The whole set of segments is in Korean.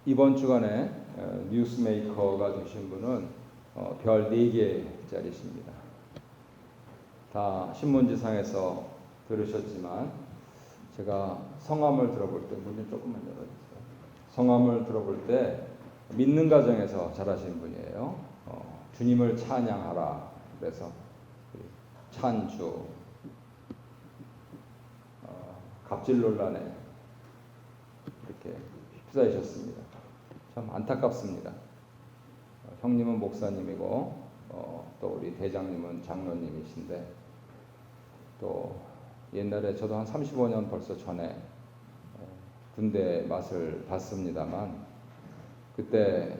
이번 주간에 뉴스메이커가 되신 분은 별 4개짜리십니다. 다 신문지상에서 들으셨지만 제가 성함을 들어볼 때, 문 좀 조금만 열어주세요. 성함을 들어볼 때 믿는 가정에서 자라신 분이에요. 주님을 찬양하라. 그래서 찬주, 갑질논란에 이렇게 휩싸이셨습니다. 참 안타깝습니다. 형님은 목사님이고 또 우리 대장님은 장로님이신데, 또 옛날에 저도 한 35년 벌써 전에 군대 맛을 봤습니다만, 그때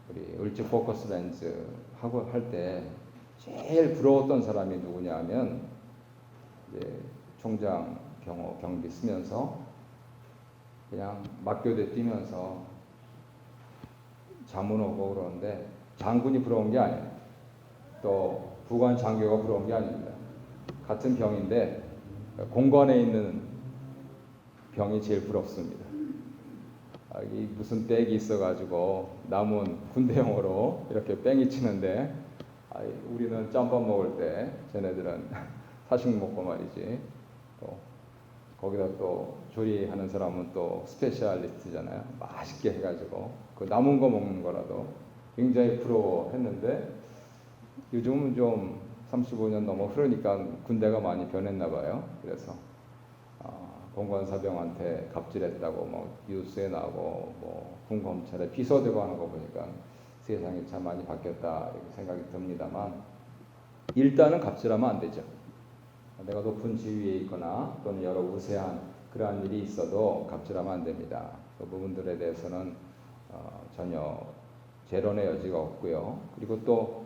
우리 을지 포커스 렌즈 하고 할 때 제일 부러웠던 사람이 누구냐 하면 이제 총장 경비 쓰면서 그냥 막교대 뛰면서 자문 오고 그러는데 장군이 부러운 게 아니에요. 또 부관 장교가 부러운 게 아닙니다. 같은 병인데 공관에 있는 병이 제일 부럽습니다. 이 무슨 빽이 있어가지고 남은 군대용어로 이렇게 뺑이 치는데, 우리는 짬밥 먹을 때 쟤네들은 사식 먹고 말이지. 또 거기다 또 조리하는 사람은 또 스페셜리스트잖아요. 맛있게 해가지고 그 남은 거 먹는 거라도 굉장히 부러워했는데, 요즘은 좀 35년 넘어 흐르니까 군대가 많이 변했나 봐요. 그래서 공관사병한테 갑질했다고 뭐 뉴스에 나오고 뭐 군검찰에 비서되고 하는 거 보니까 세상이 참 많이 바뀌었다 이렇게 생각이 듭니다만, 일단은 갑질하면 안 되죠. 내가 높은 지위에 있거나 또는 여러 우세한 그러한 일이 있어도 갑질하면 안 됩니다. 그 부분들에 대해서는 전혀 재론의 여지가 없고요. 그리고 또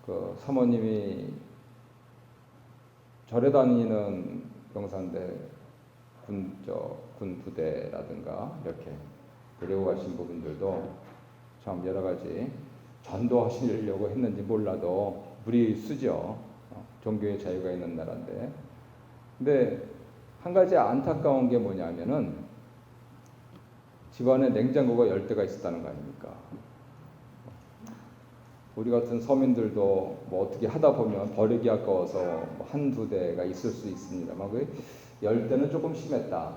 그 사모님이 절에 다니는 경산대 군 부대라든가 이렇게 데리고 가신 부분들도 참 여러 가지 전도하시려고 했는지 몰라도 무리수죠. 종교의 자유가 있는 나라인데. 근데 한 가지 안타까운 게 뭐냐면은 집안에 냉장고가 10대가 있었다는 거 아닙니까? 우리 같은 서민들도 뭐 어떻게 하다 보면 버리기 아까워서 뭐 한두 대가 있을 수 있습니다만, 그 10대는 조금 심했다.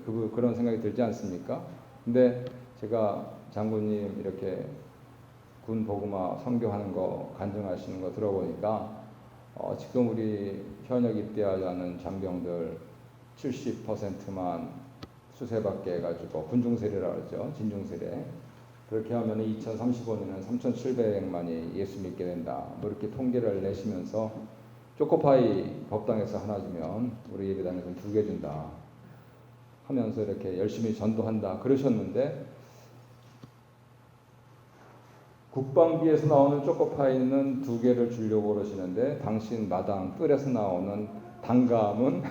그런 생각이 들지 않습니까? 근데 제가 장군님 이렇게 군 복음화 선교하는 거 간증하시는 거 들어보니까 지금 우리 현역 입대하자는 장병들 70%만 수세받게 해가지고 군중세례라고 하죠. 진중세례. 그렇게 하면 2035년은 3,700만이 예수 믿게 된다. 뭐 이렇게 통계를 내시면서 초코파이 법당에서 하나 주면 우리 예배당에서는 2개 준다 하면서 이렇게 열심히 전도한다 그러셨는데, 국방비에서 나오는 초코파이는 2개를 주려고 그러시는데 당신 마당 뜰에서 나오는 단감은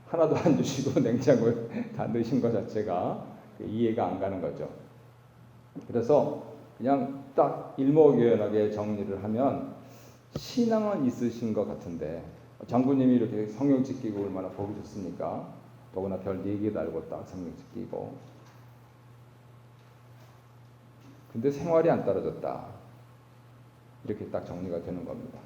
하나도 안 주시고 냉장고에 다 넣으신 것 자체가 이해가 안 가는 거죠. 그래서 그냥 딱 일목요연하게 정리를 하면 신앙은 있으신 것 같은데, 장군님이 이렇게 성령 지키고 얼마나 복이 좋습니까? 더구나 별 4개 달고 딱 성령 지키고. 근데 생활이 안 떨어졌다. 이렇게 딱 정리가 되는 겁니다.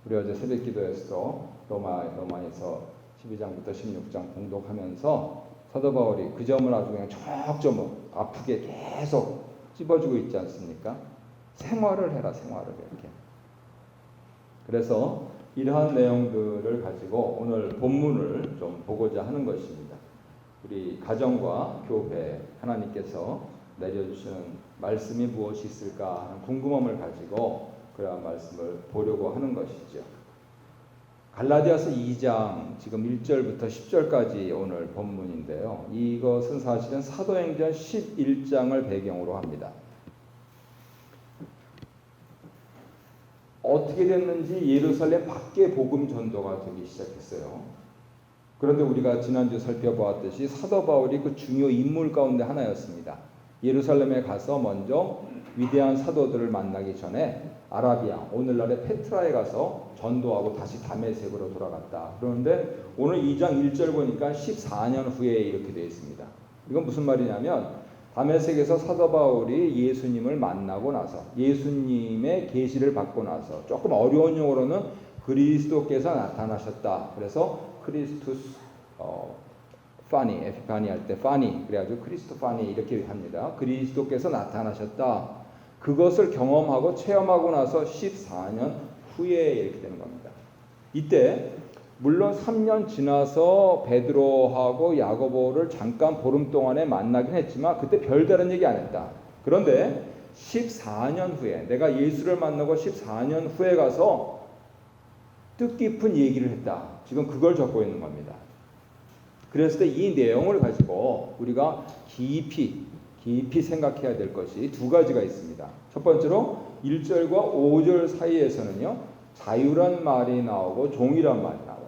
우리 어제 새벽 기도에서 로마에서 12장부터 16장 봉독하면서 사도 바울이 그 점을 아주 그냥 족저목 아프게 계속 찝어주고 있지 않습니까? 생활을 해라, 생활을 이렇게. 그래서 이러한 내용들을 가지고 오늘 본문을 좀 보고자 하는 것입니다. 우리 가정과 교회, 하나님께서 내려주시는 말씀이 무엇이 있을까 하는 궁금함을 가지고 그러한 말씀을 보려고 하는 것이죠. 갈라디아서 2장 지금 1절부터 10절까지 오늘 본문인데요. 이것은 사실은 사도행전 11장을 배경으로 합니다. 어떻게 됐는지 예루살렘 밖에 복음 전도가 되기 시작했어요. 그런데 우리가 지난주 살펴보았듯이 사도 바울이 그 중요 인물 가운데 하나였습니다. 예루살렘에 가서 먼저 위대한 사도들을 만나기 전에 아라비아, 오늘날의 페트라에 가서 전도하고 다시 다메섹으로 돌아갔다. 그런데 오늘 2장 1절 보니까 14년 후에 이렇게 되어 있습니다. 이건 무슨 말이냐면 다메섹에서 사도 바울이 예수님을 만나고 나서 예수님의 계시를 받고 나서 조금 어려운 용어로는 그리스도께서 나타나셨다. 그래서 크리스투스 파니, 에피파니 할 때 파니 그래가지고 크리스토파니 이렇게 합니다. 그리스도께서 나타나셨다. 그것을 경험하고 체험하고 나서 14년 후에 이렇게 되는 겁니다. 이때 물론 3년 지나서 베드로하고 야고보를 잠깐 보름 동안에 만나긴 했지만 그때 별다른 얘기 안 했다. 그런데 14년 후에 내가 예수를 만나고 14년 후에 가서 뜻깊은 얘기를 했다. 지금 그걸 적고 있는 겁니다. 그랬을 때 이 내용을 가지고 우리가 깊이 생각해야 될 것이 두 가지가 있습니다. 첫 번째로 1절과 5절 사이에서는요. 자유란 말이 나오고 종이란 말이 나와요.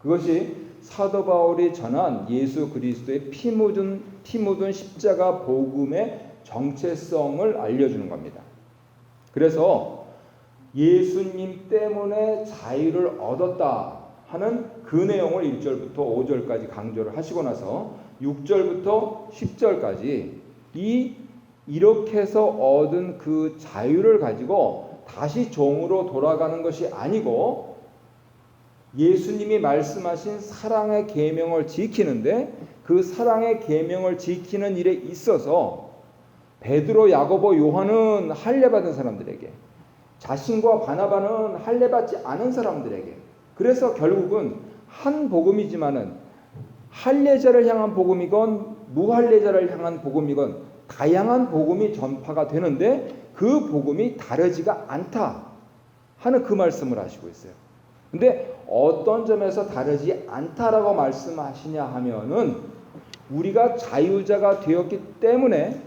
그것이 사도 바울이 전한 예수 그리스도의 피 묻은 십자가 복음의 정체성을 알려주는 겁니다. 그래서 예수님 때문에 자유를 얻었다 하는 그 내용을 1절부터 5절까지 강조를 하시고 나서 6절부터 10절까지 이렇게 해서 얻은 그 자유를 가지고 다시 종으로 돌아가는 것이 아니고 예수님이 말씀하신 사랑의 계명을 지키는데 그 사랑의 계명을 지키는 일에 있어서 베드로, 야고보, 요한은 할례 받은 사람들에게 자신과 바나바는 할례 받지 않은 사람들에게 그래서 결국은 한 복음이지만은 할례자를 향한 복음이건 무할례자를 향한 복음이건 다양한 복음이 전파가 되는데 그 복음이 다르지가 않다 하는 그 말씀을 하시고 있어요. 근데 어떤 점에서 다르지 않다라고 말씀하시냐 하면은 우리가 자유자가 되었기 때문에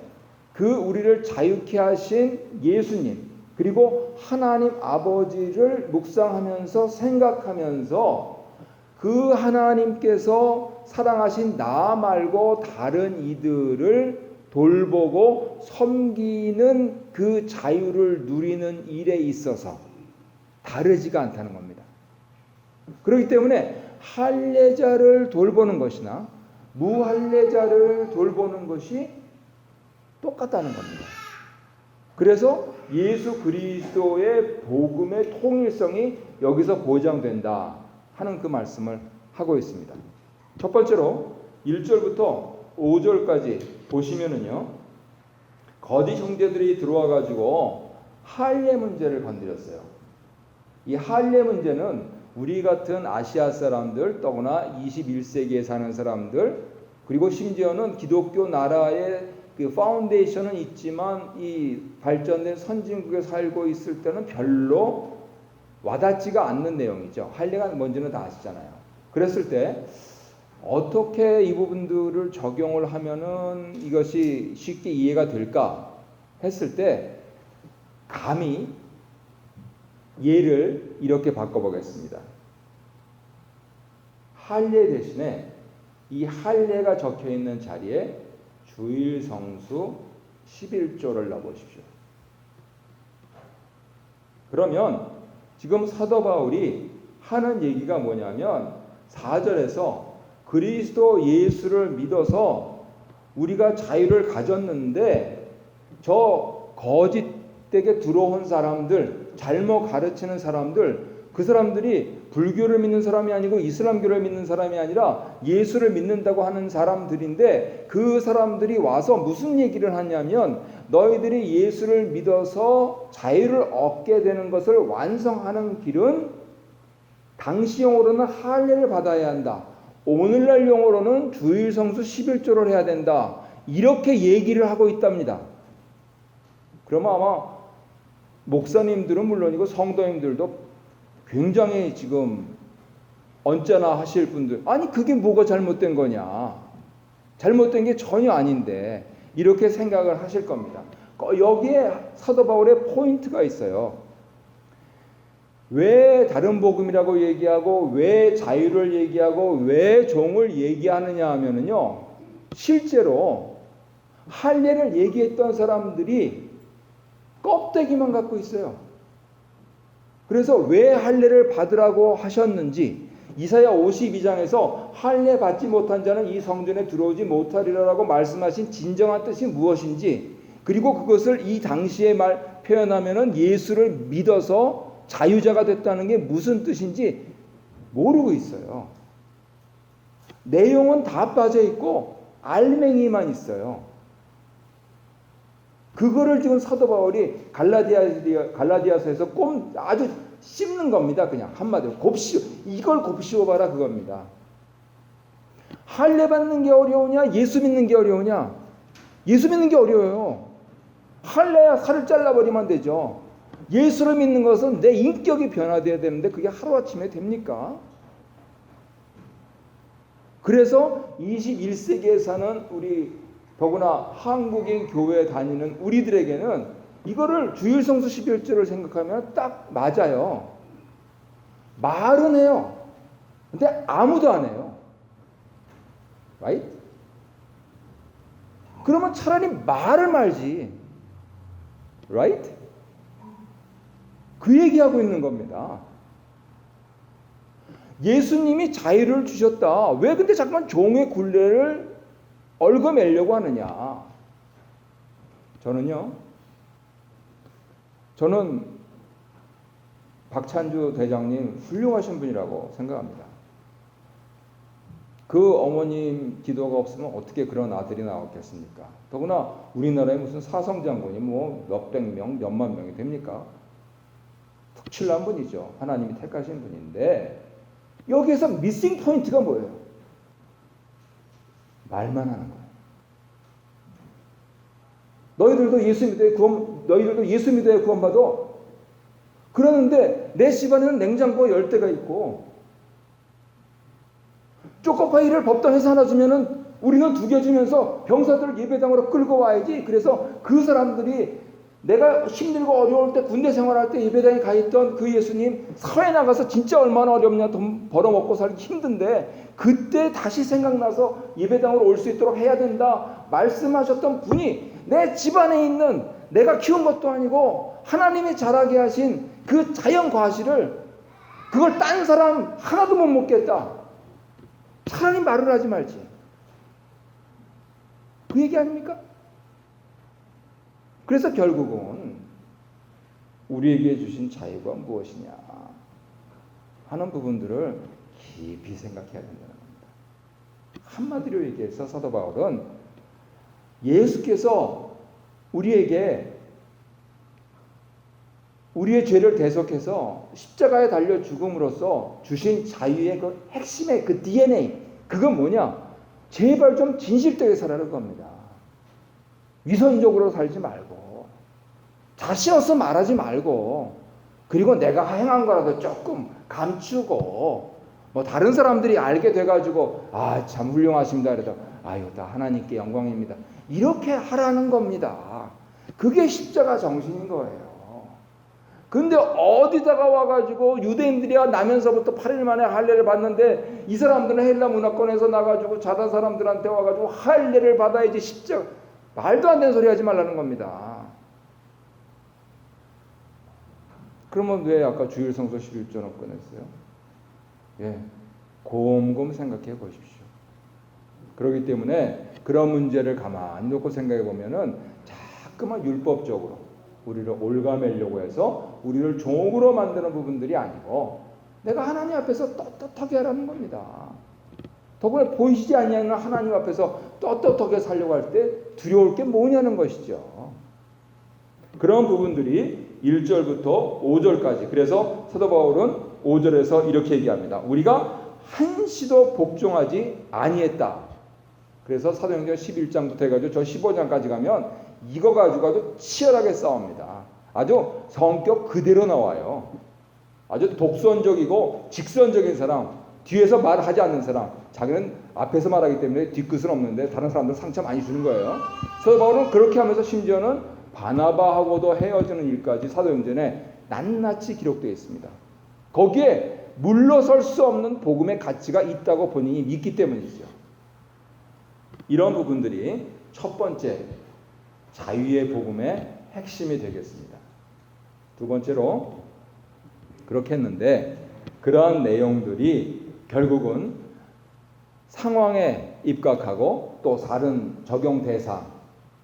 그 우리를 자유케 하신 예수님 그리고 하나님 아버지를 묵상하면서 생각하면서 그 하나님께서 사랑하신 나 말고 다른 이들을 돌보고 섬기는 그 자유를 누리는 일에 있어서 다르지가 않다는 겁니다. 그렇기 때문에 할례자를 돌보는 것이나 무할례자를 돌보는 것이 똑같다는 겁니다. 그래서 예수 그리스도의 복음의 통일성이 여기서 보장된다 하는 그 말씀을 하고 있습니다. 첫 번째로 1절부터 5절까지 보시면은요. 거짓 형제들이 들어와 가지고 할례 문제를 건드렸어요. 이 할례 문제는 우리 같은 아시아 사람들 더구나 21세기에 사는 사람들 그리고 심지어는 기독교 나라의 그 파운데이션은 있지만 이 발전된 선진국에 살고 있을 때는 별로 와닿지가 않는 내용이죠. 할례가 뭔지는 다 아시잖아요. 그랬을 때 어떻게 이 부분들을 적용을 하면은 이것이 쉽게 이해가 될까 했을 때 감히 예를 이렇게 바꿔보겠습니다. 할례 대신에 이 할례가 적혀 있는 자리에 주일 성수 11조를 넣어보십시오. 그러면 지금 사도 바울이 하는 얘기가 뭐냐면 4절에서 그리스도 예수를 믿어서 우리가 자유를 가졌는데 저 거짓되게 들어온 사람들, 잘못 가르치는 사람들, 그 사람들이 불교를 믿는 사람이 아니고 이슬람교를 믿는 사람이 아니라 예수를 믿는다고 하는 사람들인데 그 사람들이 와서 무슨 얘기를 하냐면 너희들이 예수를 믿어서 자유를 얻게 되는 것을 완성하는 길은 당시 용어로는 할례를 받아야 한다. 오늘날 용어로는 주일 성수 11조를 해야 된다. 이렇게 얘기를 하고 있답니다. 그러면 아마 목사님들은 물론이고 성도님들도 굉장히 지금 언짢아 하실 분들 아니 그게 뭐가 잘못된 거냐 잘못된 게 전혀 아닌데 이렇게 생각을 하실 겁니다. 여기에 사도 바울의 포인트가 있어요. 왜 다른 복음이라고 얘기하고 왜 자유를 얘기하고 왜 종을 얘기하느냐 하면은요 실제로 할례를 얘기했던 사람들이 껍데기만 갖고 있어요. 그래서 왜 할례를 받으라고 하셨는지 이사야 52장에서 할례 받지 못한 자는 이 성전에 들어오지 못하리라고 말씀하신 진정한 뜻이 무엇인지, 그리고 그것을 이 당시에 표현하면은 예수를 믿어서 자유자가 됐다는 게 무슨 뜻인지 모르고 있어요. 내용은 다 빠져 있고 알맹이만 있어요. 그거를 지금 사도 바울이 갈라디아서에서 아주 씹는 겁니다. 그냥 한마디로 이걸 곱씹어봐라 그겁니다. 할례 받는 게 어려우냐, 예수 믿는 게 어려우냐? 예수 믿는 게 어려워요. 할례야 살을 잘라버리면 되죠. 예수를 믿는 것은 내 인격이 변화되어야 되는데 그게 하루아침에 됩니까? 그래서 21세기에 사는 우리, 더구나 한국인 교회에 다니는 우리들에게는 이거를 주일성수 11조를 생각하면 딱 맞아요. 말은 해요. 근데 아무도 안 해요. right? 그러면 차라리 말을 말지. right? 그 얘기하고 있는 겁니다. 예수님이 자유를 주셨다. 왜 근데 자꾸만 종의 굴레를 얽어매려고 하느냐? 저는 박찬주 대장님 훌륭하신 분이라고 생각합니다. 그 어머님 기도가 없으면 어떻게 그런 아들이 나왔겠습니까? 더구나 우리나라에 무슨 사성장군이 뭐 몇백 명, 몇만 명이 됩니까? 특출난 분이죠. 하나님이 택하신 분인데 여기에서 미싱 포인트가 뭐예요? 말만 하는 거예요. 너희들도 예수 믿어야 구원받아. 그러는데 내 집안에는 냉장고가 10대가 있고 초코파이를 법당에서 하나 주면은 우리는 2개 주면서 병사들을 예배당으로 끌고 와야지. 그래서 그 사람들이 내가 힘들고 어려울 때 군대 생활할 때 예배당에 가 있던 그 예수님 사회 나가서 진짜 얼마나 어렵냐, 돈 벌어먹고 살기 힘든데 그때 다시 생각나서 예배당으로 올 수 있도록 해야 된다 말씀하셨던 분이 내 집안에 있는, 내가 키운 것도 아니고 하나님이 자라게 하신 그 자연 과실을, 그걸 딴 사람 하나도 못 먹겠다. 차라리 말을 하지 말지. 그 얘기 아닙니까? 그래서 결국은 우리에게 주신 자유가 무엇이냐 하는 부분들을 깊이 생각해야 된다는 겁니다. 한마디로 얘기해서 사도 바울은 예수께서 우리에게 우리의 죄를 대속해서 십자가에 달려 죽음으로써 주신 자유의 그 핵심의 그 DNA, 그건 뭐냐? 제발 좀 진실되게 살아라는 겁니다. 위선적으로 살지 말고, 자신 없어 말하지 말고, 그리고 내가 행한 거라도 조금 감추고, 뭐 다른 사람들이 알게 돼가지고 참 훌륭하십니다 그래도 아유 다 하나님께 영광입니다 이렇게 하라는 겁니다. 그게 십자가 정신인 거예요. 근데 어디다가 와가지고 유대인들이야 나면서부터 8일 만에 할례를 받는데 이 사람들은 헬라 문화권에서 나가지고 자단 사람들한테 와가지고 할례를 받아야지 십자가, 말도 안 되는 소리 하지 말라는 겁니다. 그러면 왜 아까 주일성서 11조는 꺼냈어요? 곰곰 생각해 보십시오. 그렇기 때문에 그런 문제를 가만히 놓고 생각해 보면은 자꾸만 율법적으로 우리를 올가매려고 해서 우리를 종으로 만드는 부분들이 아니고 내가 하나님 앞에서 떳떳하게 하라는 겁니다. 더구나 보이시지 않는 하나님 앞에서 떳떳하게 살려고 할 때 두려울 게 뭐냐는 것이죠. 그런 부분들이 1절부터 5절까지. 그래서 사도 바울은 5절에서 이렇게 얘기합니다. 우리가 한시도 복종하지 아니했다. 그래서 사도행전 11장부터 해가지고 저 15장까지 가면 이거 가지고 아주 치열하게 싸웁니다. 아주 성격 그대로 나와요. 아주 독선적이고 직선적인 사람, 뒤에서 말하지 않는 사람, 자기는 앞에서 말하기 때문에 뒤끝은 없는데 다른 사람들 상처 많이 주는 거예요. 사도 바울은 그렇게 하면서 심지어는 바나바하고도 헤어지는 일까지 사도행전에 낱낱이 기록되어 있습니다. 거기에 물러설 수 없는 복음의 가치가 있다고 본인이 믿기 때문이죠. 이런 부분들이 첫 번째 자유의 복음의 핵심이 되겠습니다. 두 번째로 그렇게 했는데 그러한 내용들이 결국은 상황에 입각하고 또 다른 적용 대상,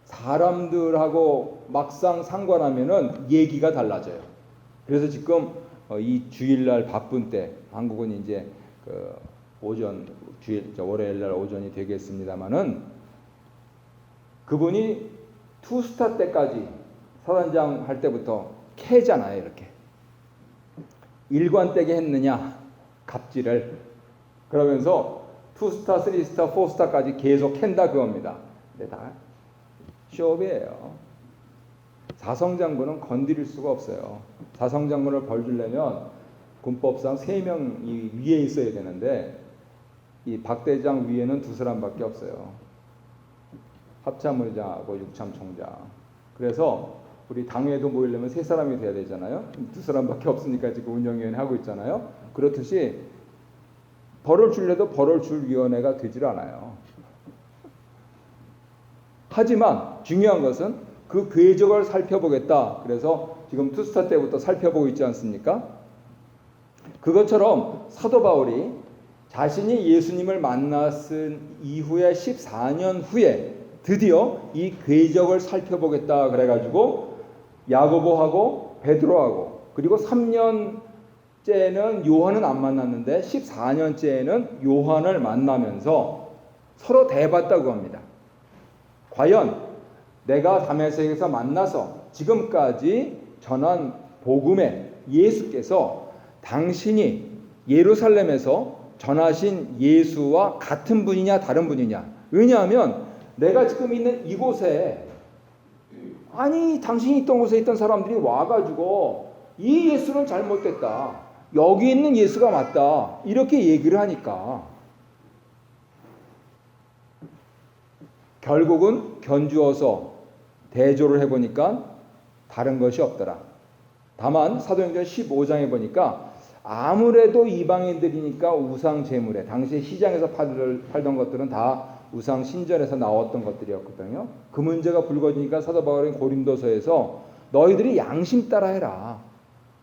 사람들하고 막상 상관하면은 얘기가 달라져요. 그래서 지금 이 주일날 바쁜 때, 한국은 이제 그 오전, 월요일날 오전이 되겠습니다만은 그분이 투스타 때까지 사단장 할 때부터 캐잖아요. 이렇게 일관되게 했느냐 갑질을, 그러면서 투스타, 쓰리스타, 포스타까지 계속 캔다 그겁니다. 근데 다 쇼업이에요. 사성장군은 건드릴 수가 없어요. 사성장군을 벌주려면 군법상 3명이 위에 있어야 되는데 이 박대장 위에는 2사람밖에 없어요. 합참의장하고 육참총장. 그래서 우리 당회도 모이려면 3사람이 돼야 되잖아요. 2사람밖에 없으니까 지금 운영위원회 하고 있잖아요. 그렇듯이 벌을 줄려도 벌을 줄 위원회가 되질 않아요. 하지만 중요한 것은 그 궤적을 살펴보겠다. 그래서 지금 투스타 때부터 살펴보고 있지 않습니까? 그것처럼 사도 바울이 자신이 예수님을 만났은 이후에 14년 후에 드디어 이 궤적을 살펴보겠다 그래가지고 야고보하고 베드로하고 그리고 3년째는 요한은 안 만났는데 14년째에는 요한을 만나면서 서로 대봤다고 합니다. 과연 내가 다메섹에서 만나서 지금까지 전한 복음에 예수께서 당신이 예루살렘에서 전하신 예수와 같은 분이냐 다른 분이냐. 왜냐하면 내가 지금 있는 이곳에 아니 당신이 있던 곳에 있던 사람들이 와가지고 이 예수는 잘못됐다, 여기 있는 예수가 맞다 이렇게 얘기를 하니까 결국은 견주어서 대조를 해보니까 다른 것이 없더라. 다만 사도행전 15장에 보니까 아무래도 이방인들이니까 우상 제물에, 당시 시장에서 팔던 것들은 다 우상 신전에서 나왔던 것들이었거든요. 그 문제가 불거지니까 사도 바울은 고린도서에서 너희들이 양심 따라 해라.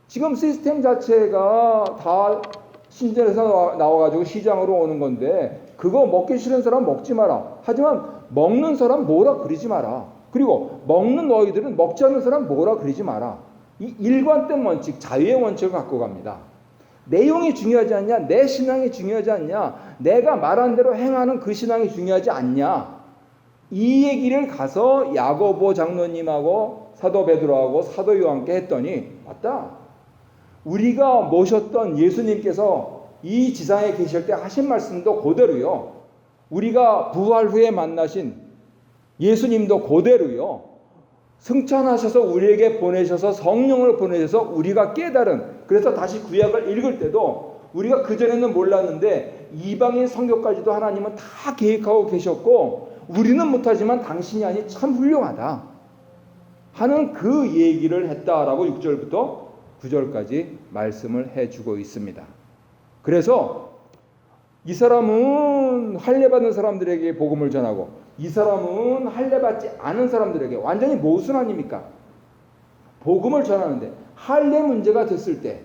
지금 시스템 자체가 다 신전에서 나와가지고 시장으로 오는 건데 그거 먹기 싫은 사람 먹지 마라. 하지만 먹는 사람 뭐라 그러지 마라. 그리고 먹는 너희들은 먹지 않는 사람 뭐라 그러지 마라. 이 일관된 원칙, 자유의 원칙을 갖고 갑니다. 내용이 중요하지 않냐? 내 신앙이 중요하지 않냐? 내가 말한 대로 행하는 그 신앙이 중요하지 않냐? 이 얘기를 가서 야고보 장로님하고 사도 베드로하고 사도 요한께 했더니 맞다. 우리가 모셨던 예수님께서 이 지상에 계실 때 하신 말씀도 그대로요. 우리가 부활 후에 만나신 예수님도 그대로요. 승천하셔서 우리에게 보내셔서 성령을 보내셔서 우리가 깨달은, 그래서 다시 구약을 읽을 때도 우리가 그전에는 몰랐는데 이방인 성교까지도 하나님은 다 계획하고 계셨고 우리는 못하지만 당신이 아니 참 훌륭하다 하는 그 얘기를 했다라고 6절부터 9절까지 말씀을 해주고 있습니다. 그래서 이 사람은 할례받는 사람들에게 복음을 전하고 이 사람은 할례받지 않은 사람들에게, 완전히 모순 아닙니까? 복음을 전하는데 할례 문제가 됐을 때,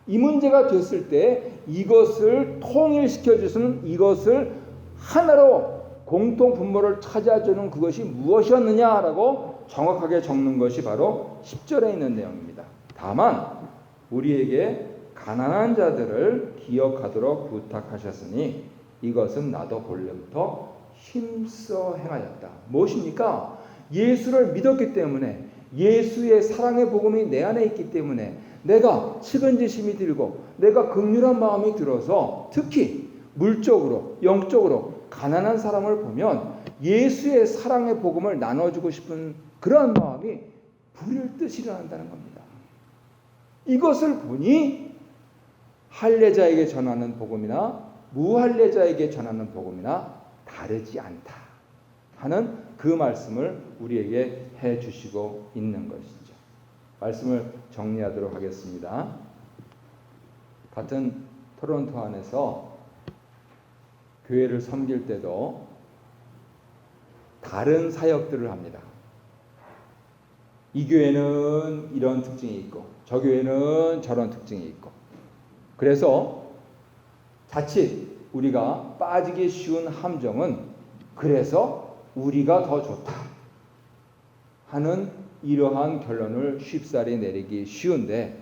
이 문제가 됐을 때 이것을 통일시켜 주시는, 이것을 하나로 공통 분모를 찾아주는 그것이 무엇이었느냐라고 정확하게 적는 것이 바로 10절에 있는 내용입니다. 다만 우리에게 가난한 자들을 기억하도록 부탁하셨으니 이것은 나도 본래부터 힘써 행하였다. 무엇입니까? 예수를 믿었기 때문에, 예수의 사랑의 복음이 내 안에 있기 때문에 내가 측은지심이 들고 내가 긍휼한 마음이 들어서 특히 물적으로 영적으로 가난한 사람을 보면 예수의 사랑의 복음을 나눠주고 싶은 그러한 마음이 불일 듯 일어난다는 겁니다. 이것을 보니 할례자에게 전하는 복음이나 무할례자에게 전하는 복음이나 다르지 않다 하는 그 말씀을 우리에게 해주시고 있는 것이죠. 말씀을 정리하도록 하겠습니다. 같은 토론토 안에서 교회를 섬길 때도 다른 사역들을 합니다. 이 교회는 이런 특징이 있고 저 교회는 저런 특징이 있고, 그래서 자칫 우리가 빠지기 쉬운 함정은 그래서 우리가 더 좋다 하는 이러한 결론을 쉽사리 내리기 쉬운데,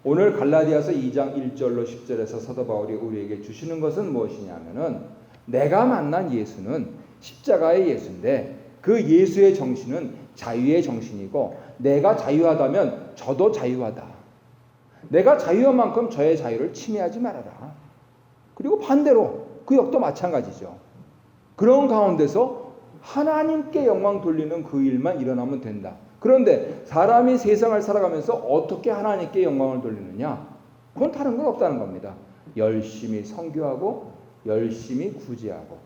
오늘 갈라디아서 2장 1절로 10절에서 사도 바울이 우리에게 주시는 것은 무엇이냐면은, 내가 만난 예수는 십자가의 예수인데 그 예수의 정신은 자유의 정신이고, 내가 자유하다면 저도 자유하다. 내가 자유한 만큼 저의 자유를 침해하지 말아라. 그리고 반대로 그 역도 마찬가지죠. 그런 가운데서 하나님께 영광 돌리는 그 일만 일어나면 된다. 그런데 사람이 세상을 살아가면서 어떻게 하나님께 영광을 돌리느냐? 그건 다른 건 없다는 겁니다. 열심히 선교하고, 열심히 구제하고,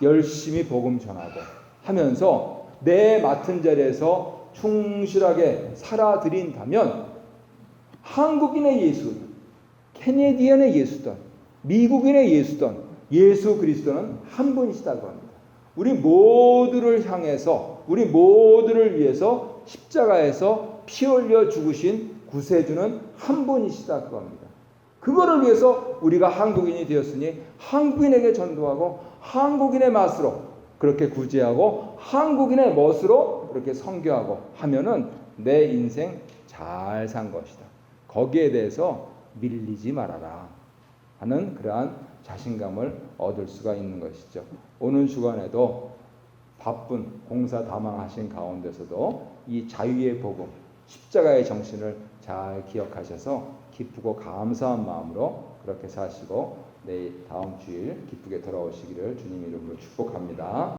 열심히 복음 전하고 하면서 내 맡은 자리에서 충실하게 살아드린다면, 한국인의 예수, 캐네디언의 예수든 미국인의 예수든 예수 그리스도는 한 분이시다고 합니다. 우리 모두를 향해서, 우리 모두를 위해서 십자가에서 피 흘려 죽으신 구세주는 한 분이시다고 합니다. 그거를 위해서 우리가 한국인이 되었으니 한국인에게 전도하고, 한국인의 맛으로 그렇게 구제하고, 한국인의 멋으로 그렇게 선교하고 하면은 내 인생 잘 산 것이다. 거기에 대해서 밀리지 말아라 하는 그러한 자신감을 얻을 수가 있는 것이죠. 오늘 주간에도 바쁜 공사다망하신 가운데서도 이 자유의 복음, 십자가의 정신을 잘 기억하셔서 기쁘고 감사한 마음으로 그렇게 사시고 내일 다음 주일 기쁘게 돌아오시기를 주님 이름으로 축복합니다.